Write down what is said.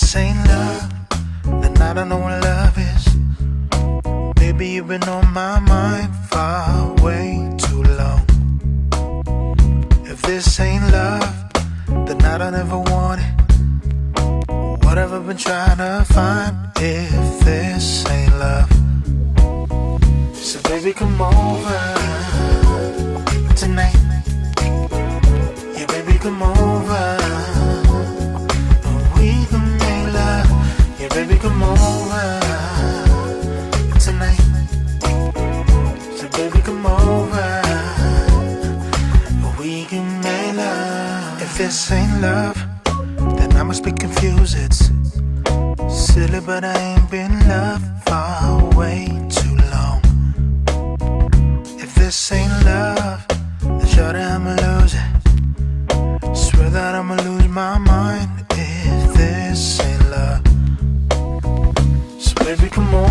this ain't love, then I don't know what love is. Baby, you've been on my mind for way too long. If this ain't love, then I don't ever want it. What have I been trying to find if this ain't love? So baby, come over tonight. Yeah, baby, come over. We can make love. Yeah, baby, come over tonight. So baby, come over. We can make love. If this ain't love, then I must be confused. It's silly, but I ain't been loved for way too long. If this ain't love, then shorty, I'ma lose it. Swear that I'ma lose my mind if this ain't love. So baby, come on.